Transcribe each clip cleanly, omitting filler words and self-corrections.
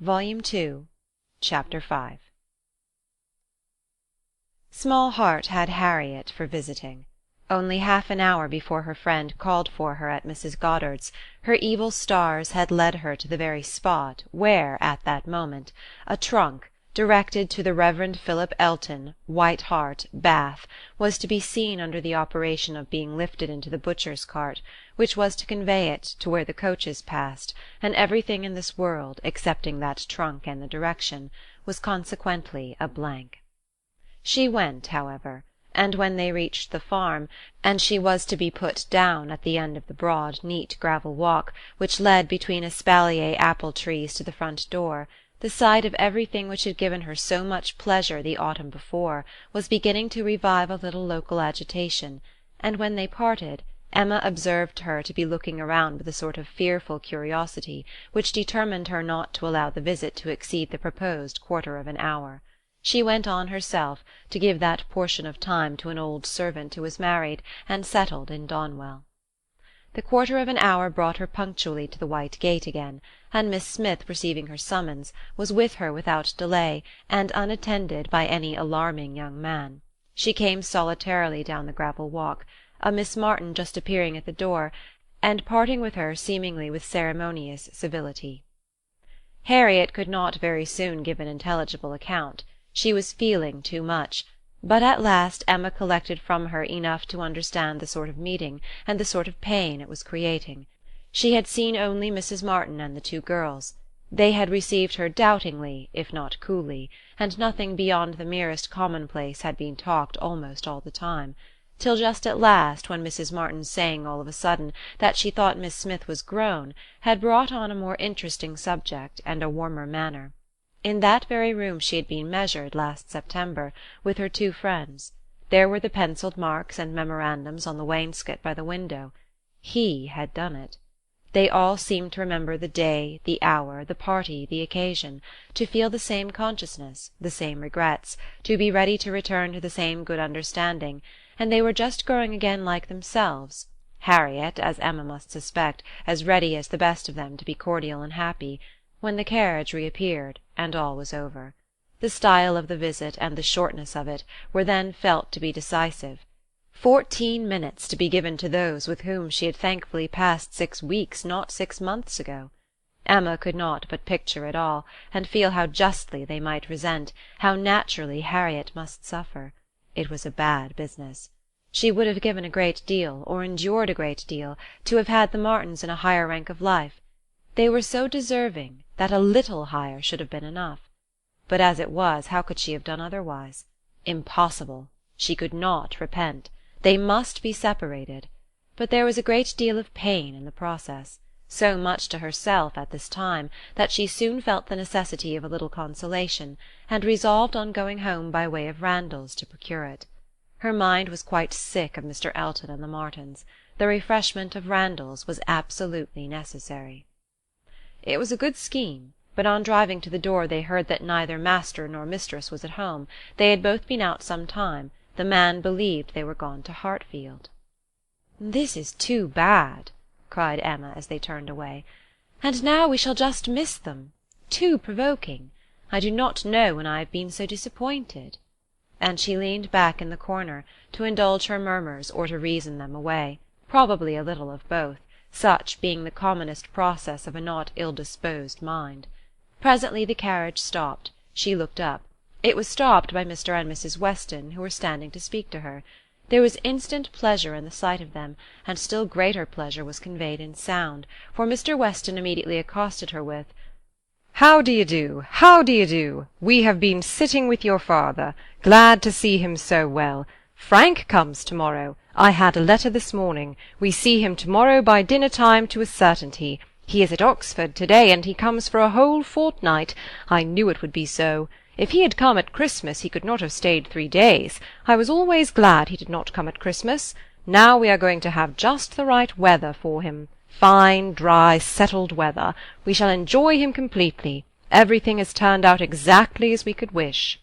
Volume 2, Chapter 5. Small Heart had Harriet for visiting. Only half an hour before her friend called for her at Mrs. Goddard's, her evil stars had led her to the very spot where, at that moment, a trunk, directed to the Reverend Philip Elton, White Hart, Bath, was to be seen under the operation of being lifted into the butcher's cart, which was to convey it to where the coaches passed, and everything in this world, excepting that trunk and the direction, was consequently a blank. She went, however, and when they reached the farm, and she was to be put down at the end of the broad, neat gravel walk which led between espalier apple trees to the front door, the sight of everything which had given her so much pleasure the autumn before was beginning to revive a little local agitation, and when they parted, Emma observed her to be looking around with a sort of fearful curiosity, which determined her not to allow the visit to exceed the proposed quarter of an hour. She went on herself, to give that portion of time to an old servant who was married and settled in Donwell. The quarter of an hour brought her punctually to the white gate again, and Miss Smith, receiving her summons, was with her without delay, and unattended by any alarming young man. She came solitarily down the gravel walk, a Miss Martin just appearing at the door, and parting with her seemingly with ceremonious civility. Harriet could not very soon give an intelligible account. She was feeling too much, but at last Emma collected from her enough to understand the sort of meeting and the sort of pain it was creating. She had seen only Mrs. Martin and the two girls. They had received her doubtingly, if not coolly, and nothing beyond the merest commonplace had been talked almost all the time, till just at last, when Mrs. Martin saying all of a sudden that she thought Miss Smith was grown, had brought on a more interesting subject and a warmer manner. In that very room she had been measured last September, with her two friends. There were the pencilled marks and memorandums on the wainscot by the window. He had done it. They all seemed to remember the day, the hour, the party, the occasion, to feel the same consciousness, the same regrets, to be ready to return to the same good understanding, and they were just growing again like themselves. Harriet, as Emma must suspect, as ready as the best of them to be cordial and happy, when the carriage reappeared, and all was over. The style of the visit and the shortness of it were then felt to be decisive. 14 minutes to be given to those with whom she had thankfully passed 6 weeks, not 6 months ago. Emma could not but picture it all, and feel how justly they might resent, how naturally Harriet must suffer. It was a bad business. She would have given a great deal, or endured a great deal, to have had the Martins in a higher rank of life. They were so deserving that a little higher should have been enough. But as it was, how could she have done otherwise? Impossible. She could not repent. They must be separated. But there was a great deal of pain in the process, so much to herself at this time that she soon felt the necessity of a little consolation, and resolved on going home by way of Randalls to procure it. Her mind was quite sick of Mr. Elton and the Martins. The refreshment of Randalls was absolutely necessary. It was a good scheme, but on driving to the door they heard that neither master nor mistress was at home. They had both been out some time. The man believed they were gone to Hartfield. "This is too bad," cried Emma as they turned away. "And now we shall just miss them. Too provoking. I do not know when I have been so disappointed." And she leaned back in the corner, to indulge her murmurs or to reason them away, probably a little of both, such being the commonest process of a not ill-disposed mind. Presently the carriage stopped. She looked up. It was stopped by Mr. and Mrs. Weston, who were standing to speak to her. There was instant pleasure in the sight of them, and still greater pleasure was conveyed in sound, for Mr. Weston immediately accosted her with, "How do you do? How do you do? We have been sitting with your father. Glad to see him so well. Frank comes to-morrow. I had a letter this morning. We see him to-morrow by dinner-time to a certainty. He is at Oxford to-day, and he comes for a whole fortnight. I knew it would be so. If he had come at Christmas he could not have stayed 3 days. I was always glad he did not come at Christmas. Now we are going to have just the right weather for him. Fine, dry, settled weather. We shall enjoy him completely. Everything has turned out exactly as we could wish."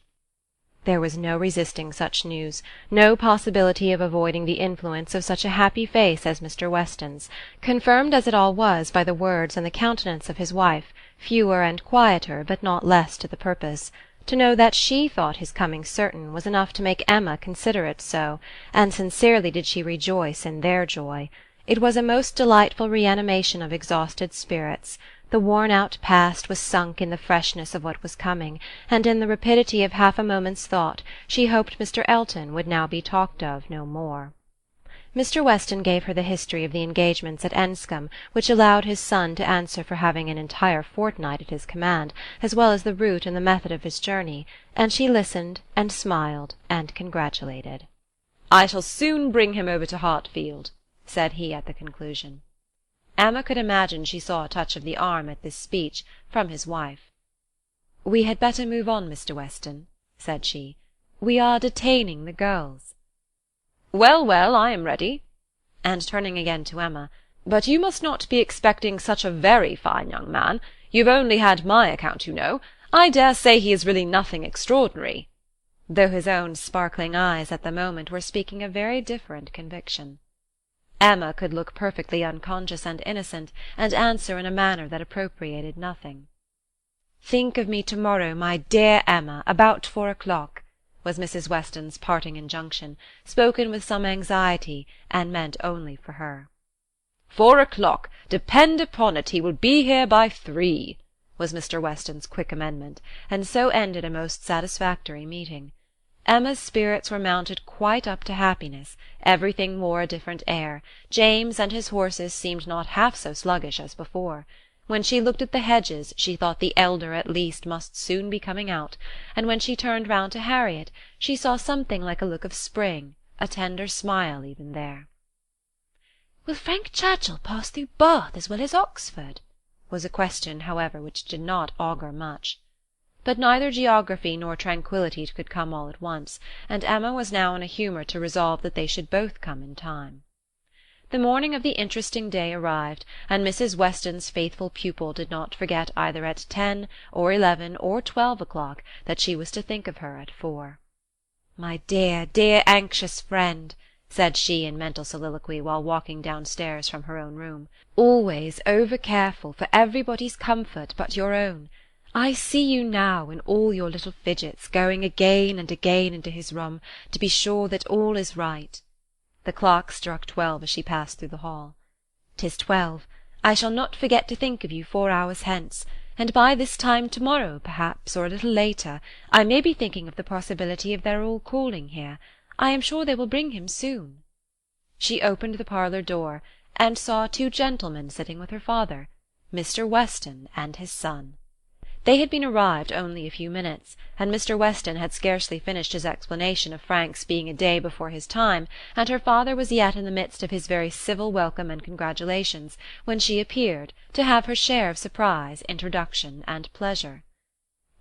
There was no resisting such news, no possibility of avoiding the influence of such a happy face as Mr. Weston's, confirmed as it all was by the words and the countenance of his wife, fewer and quieter, but not less to the purpose. To know that she thought his coming certain was enough to make Emma consider it so, and sincerely did she rejoice in their joy. It was a most delightful reanimation of exhausted spirits. The worn-out past was sunk in the freshness of what was coming, and in the rapidity of half a moment's thought she hoped Mr. Elton would now be talked of no more. Mr. Weston gave her the history of the engagements at Enscombe, which allowed his son to answer for having an entire fortnight at his command, as well as the route and the method of his journey, and she listened and smiled and congratulated. "I shall soon bring him over to Hartfield," said he at the conclusion. Emma could imagine she saw a touch of the arm at this speech from his wife. "We had better move on, Mr. Weston," said she. "We are detaining the girls." "Well, well, I am ready." And turning again to Emma, "But you must not be expecting such a very fine young man. You've only had my account, you know. I dare say he is really nothing extraordinary," though his own sparkling eyes at the moment were speaking a very different conviction. Emma could look perfectly unconscious and innocent, and answer in a manner that appropriated nothing. "Think of me to-morrow, my dear Emma, about 4 o'clock," was Mrs. Weston's parting injunction, spoken with some anxiety, and meant only for her. 4 o'clock! Depend upon it he will be here by 3, was Mr. Weston's quick amendment, and so ended a most satisfactory meeting. Emma's spirits were mounted quite up to happiness, everything wore a different air, James and his horses seemed not half so sluggish as before. When she looked at the hedges she thought the elder at least must soon be coming out, and when she turned round to Harriet she saw something like a look of spring, a tender smile even there. "Will Frank Churchill pass through Bath as well as Oxford?" was a question, however, which did not augur much. But neither geography nor tranquillity could come all at once, and Emma was now in a humour to resolve that they should both come in time. The morning of the interesting day arrived, and Mrs. Weston's faithful pupil did not forget either at 10 or 11 or 12 o'clock that she was to think of her at 4. "My dear, dear anxious friend," said she in mental soliloquy while walking downstairs from her own room, "always over-careful for everybody's comfort but your own. I see you now, in all your little fidgets, going again and again into his room, to be sure that all is right." The clock struck 12 as she passed through the hall. "'Tis 12. I shall not forget to think of you 4 hours hence, and by this time to-morrow, perhaps, or a little later, I may be thinking of the possibility of their all calling here. I am sure they will bring him soon." She opened the parlour door, and saw 2 gentlemen sitting with her father, Mr. Weston and his son. They had been arrived only a few minutes, and Mr. Weston had scarcely finished his explanation of Frank's being a day before his time, and her father was yet in the midst of his very civil welcome and congratulations, when she appeared, to have her share of surprise, introduction, and pleasure.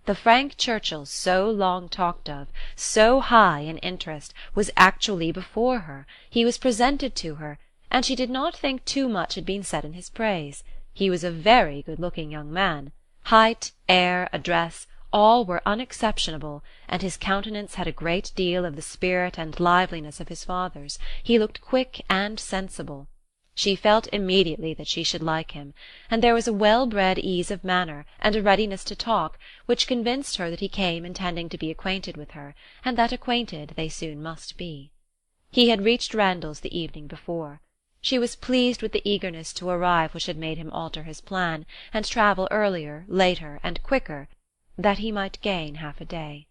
The Frank Churchill so long talked of, so high in interest, was actually before her, he was presented to her, and she did not think too much had been said in his praise. He was a very good-looking young man. Height, air, address, all were unexceptionable, and his countenance had a great deal of the spirit and liveliness of his father's. He looked quick and sensible. She felt immediately that she should like him, and there was a well-bred ease of manner, and a readiness to talk, which convinced her that he came intending to be acquainted with her, and that acquainted they soon must be. He had reached Randalls the evening before. She was pleased with the eagerness to arrive which had made him alter his plan, and travel earlier, later, and quicker, that he might gain half a day.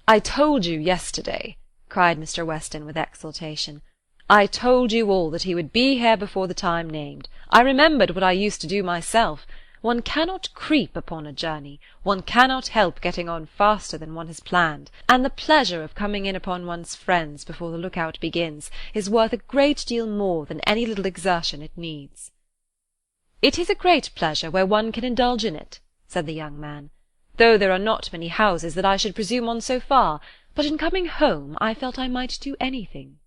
"I told you yesterday," cried Mr. Weston with exultation, "I told you all that he would be here before the time named. I remembered what I used to do myself. One cannot creep upon a journey, one cannot help getting on faster than one has planned, and the pleasure of coming in upon one's friends before the look-out begins is worth a great deal more than any little exertion it needs." "It is a great pleasure where one can indulge in it," said the young man, "though there are not many houses that I should presume on so far, but in coming home I felt I might do anything."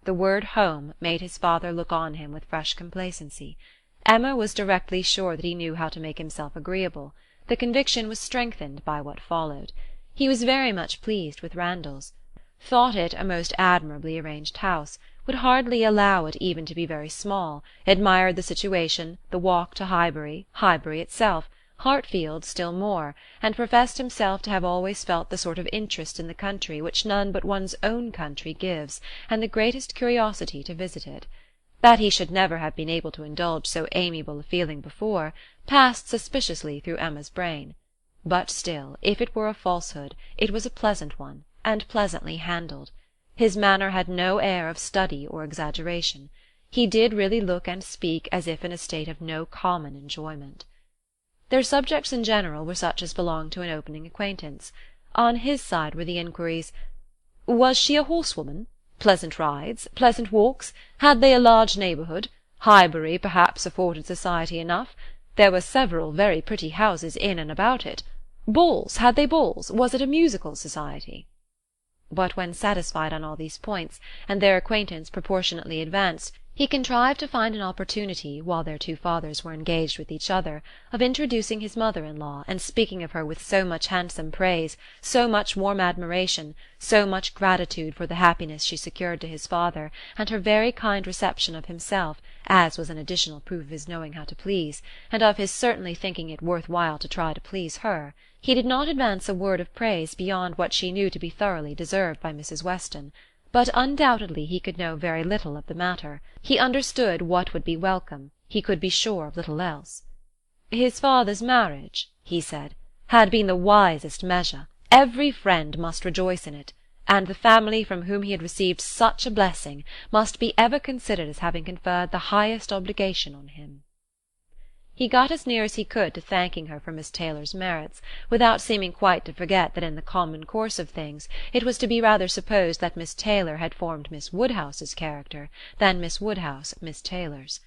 The word home made his father look on him with fresh complacency. Emma was directly sure that he knew how to make himself agreeable. The conviction was strengthened by what followed. He was very much pleased with Randalls, thought it a most admirably arranged house, would hardly allow it even to be very small, admired the situation, the walk to Highbury, Highbury itself, Hartfield still more, and professed himself to have always felt the sort of interest in the country which none but one's own country gives, and the greatest curiosity to visit it. That he should never have been able to indulge so amiable a feeling before, passed suspiciously through Emma's brain. But still, if it were a falsehood, it was a pleasant one, and pleasantly handled. His manner had no air of study or exaggeration. He did really look and speak as if in a state of no common enjoyment. Their subjects in general were such as belonged to an opening acquaintance. On his side were the inquiries, "Was she a horsewoman? Pleasant rides? Pleasant walks? Had they a large neighbourhood? Highbury perhaps afforded society enough. There were several very pretty houses in and about it. Balls? Had they balls? Was it a musical society?" But when satisfied on all these points, and their acquaintance proportionately advanced, he contrived to find an opportunity, while their two fathers were engaged with each other, of introducing his mother-in-law, and speaking of her with so much handsome praise, so much warm admiration, so much gratitude for the happiness she secured to his father, and her very kind reception of himself, as was an additional proof of his knowing how to please, and of his certainly thinking it worth while to try to please her. He did not advance a word of praise beyond what she knew to be thoroughly deserved by Mrs. Weston. But undoubtedly he could know very little of the matter. He understood what would be welcome, he could be sure of little else. "His father's marriage," he said, "had been the wisest measure. Every friend must rejoice in it, and the family from whom he had received such a blessing must be ever considered as having conferred the highest obligation on him." He got as near as he could to thanking her for Miss Taylor's merits, without seeming quite to forget that in the common course of things it was to be rather supposed that Miss Taylor had formed Miss Woodhouse's character than Miss Woodhouse Miss Taylor's.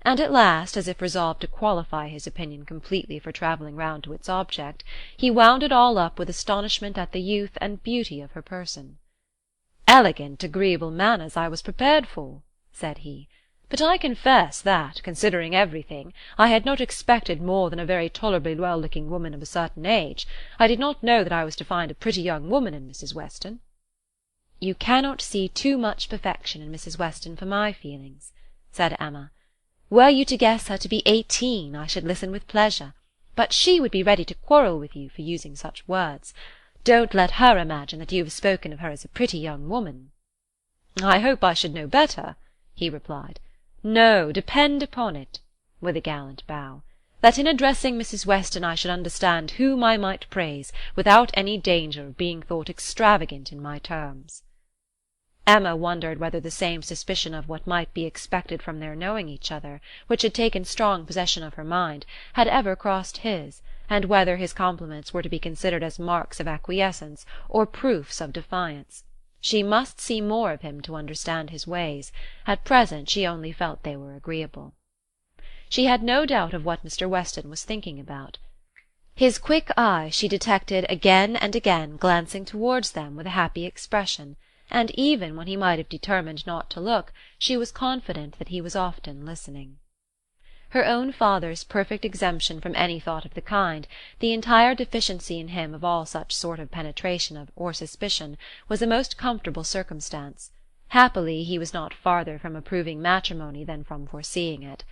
And at last, as if resolved to qualify his opinion completely for travelling round to its object, he wound it all up with astonishment at the youth and beauty of her person. "Elegant, agreeable manners I was prepared for," said he. "But I confess that, considering everything, I had not expected more than a very tolerably well-looking woman of a certain age. I did not know that I was to find a pretty young woman in Mrs. Weston." "You cannot see too much perfection in Mrs. Weston for my feelings," said Emma. "Were you to guess her to be 18, I should listen with pleasure, but she would be ready to quarrel with you for using such words. Don't let her imagine that you have spoken of her as a pretty young woman." "I hope I should know better," he replied. "No, depend upon it," with a gallant bow, "that in addressing Mrs. Weston I should understand whom I might praise, without any danger of being thought extravagant in my terms." Emma wondered whether the same suspicion of what might be expected from their knowing each other, which had taken strong possession of her mind, had ever crossed his, and whether his compliments were to be considered as marks of acquiescence or proofs of defiance. She must see more of him to understand his ways. At present she only felt they were agreeable. She had no doubt of what Mr. Weston was thinking about. His quick eye she detected again and again glancing towards them with a happy expression, and even when he might have determined not to look, she was confident that he was often listening. Her own father's perfect exemption from any thought of the kind, the entire deficiency in him of all such sort of penetration or suspicion, was a most comfortable circumstance. Happily he was not farther from approving matrimony than from foreseeing it.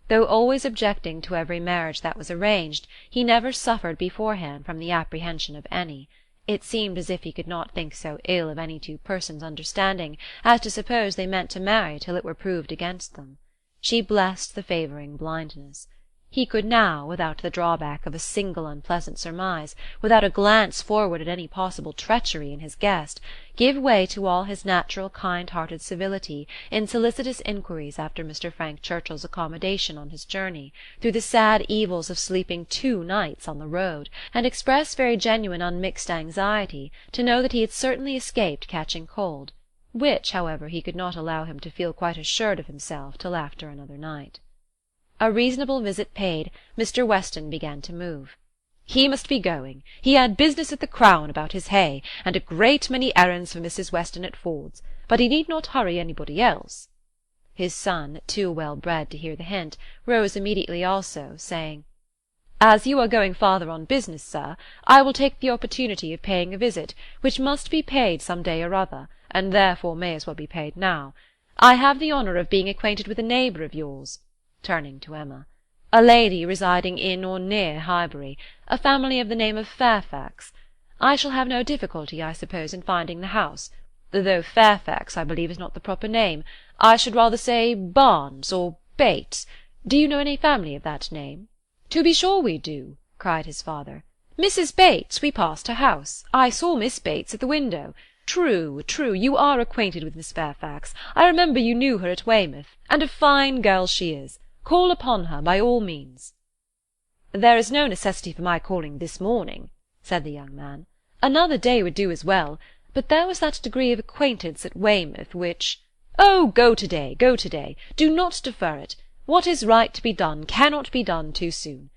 Though always objecting to every marriage that was arranged, he never suffered beforehand from the apprehension of any. It seemed as if he could not think so ill of any two persons understanding as to suppose they meant to marry till it were proved against them. She blessed the favouring blindness. He could now, without the drawback of a single unpleasant surmise, without a glance forward at any possible treachery in his guest, give way to all his natural kind-hearted civility in solicitous inquiries after Mr. Frank Churchill's accommodation on his journey, through the sad evils of sleeping 2 nights on the road, and express very genuine unmixed anxiety to know that he had certainly escaped catching cold, which, however, he could not allow him to feel quite assured of himself till after another night. A reasonable visit paid, Mr. Weston began to move. He must be going. He had business at the Crown about his hay, and a great many errands for Mrs. Weston at Ford's, but he need not hurry anybody else. His son, too well bred to hear the hint, rose immediately also, saying, "As you are going farther on business, sir, I will take the opportunity of paying a visit, which must be paid some day or other, and therefore may as well be paid now. I have the honour of being acquainted with a neighbour of yours," turning to Emma. a lady residing in or near Highbury, a family of the name of Fairfax. I shall have no difficulty, I suppose, in finding the house, though Fairfax, I believe, is not the proper name. I should rather say Barnes or Bates. Do you know any family of that name?" "To be sure we do," cried his father. "Mrs. Bates, we passed her house. I saw Miss Bates at the window. True, true, you are acquainted with Miss Fairfax. I remember you knew her at Weymouth, and a fine girl she is. Call upon her, by all means." "There is no necessity for my calling this morning," said the young man. "Another day would do as well, but there was that degree of acquaintance at Weymouth which—" "Oh, go to-day, go to-day. Do not defer it. What is right to be done cannot be done too soon.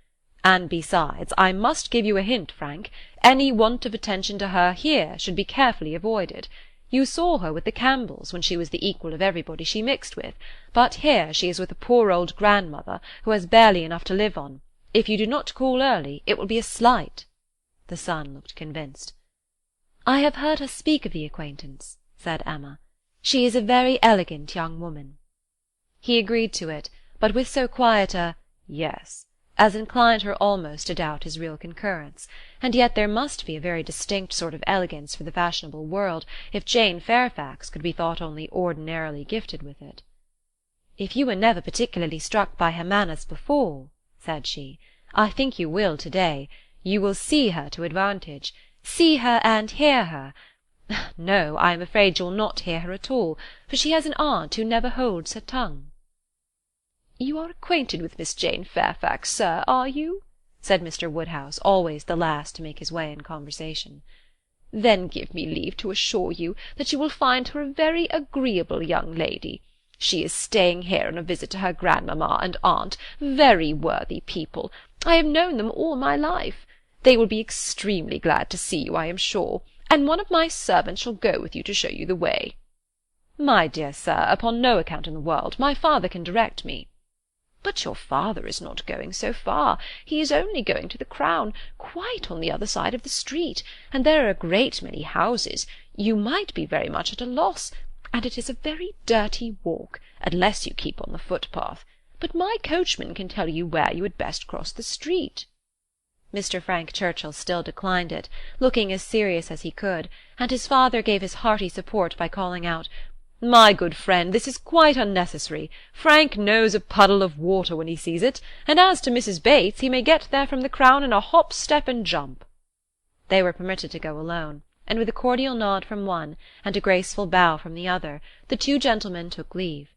And besides, I must give you a hint, Frank. Any want of attention to her here should be carefully avoided. You saw her with the Campbells, when she was the equal of everybody she mixed with, but here she is with a poor old grandmother, who has barely enough to live on. If you do not call early, it will be a slight." The son looked convinced. "I have heard her speak of the acquaintance," said Emma. "She is a very elegant young woman." He agreed to it, but with so quiet a "yes," as inclined her almost to doubt his real concurrence, and yet there must be a very distinct sort of elegance for the fashionable world if Jane Fairfax could be thought only ordinarily gifted with it. "If you were never particularly struck by her manners before," said she, "I think you will to-day. You will see her to advantage. See her and hear her. No, I am afraid you'll not hear her at all, for she has an aunt who never holds her tongue." "You are acquainted with Miss Jane Fairfax, sir, are you?" said Mr. Woodhouse, always the last to make his way in conversation. "Then give me leave to assure you that you will find her a very agreeable young lady. She is staying here on a visit to her grandmamma and aunt, very worthy people. I have known them all my life. They will be extremely glad to see you, I am sure, and one of my servants shall go with you to show you the way." "My dear sir, upon no account in the world. My father can direct me." "But your father is not going so far. He is only going to the Crown, quite on the other side of the street, and there are a great many houses. You might be very much at a loss, and it is a very dirty walk, unless you keep on the footpath. But my coachman can tell you where you had best cross the street." Mr. Frank Churchill still declined it, looking as serious as he could, and his father gave his hearty support by calling out, "My good friend, this is quite unnecessary. Frank knows a puddle of water when he sees it, and as to Mrs. Bates, he may get there from the Crown in a hop, step, and jump." They were permitted to go alone, and with a cordial nod from one, and a graceful bow from the other, the two gentlemen took leave.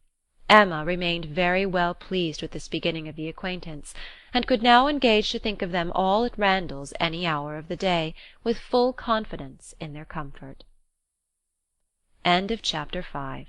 Emma remained very well pleased with this beginning of the acquaintance, and could now engage to think of them all at Randalls any hour of the day, with full confidence in their comfort. Chapter 5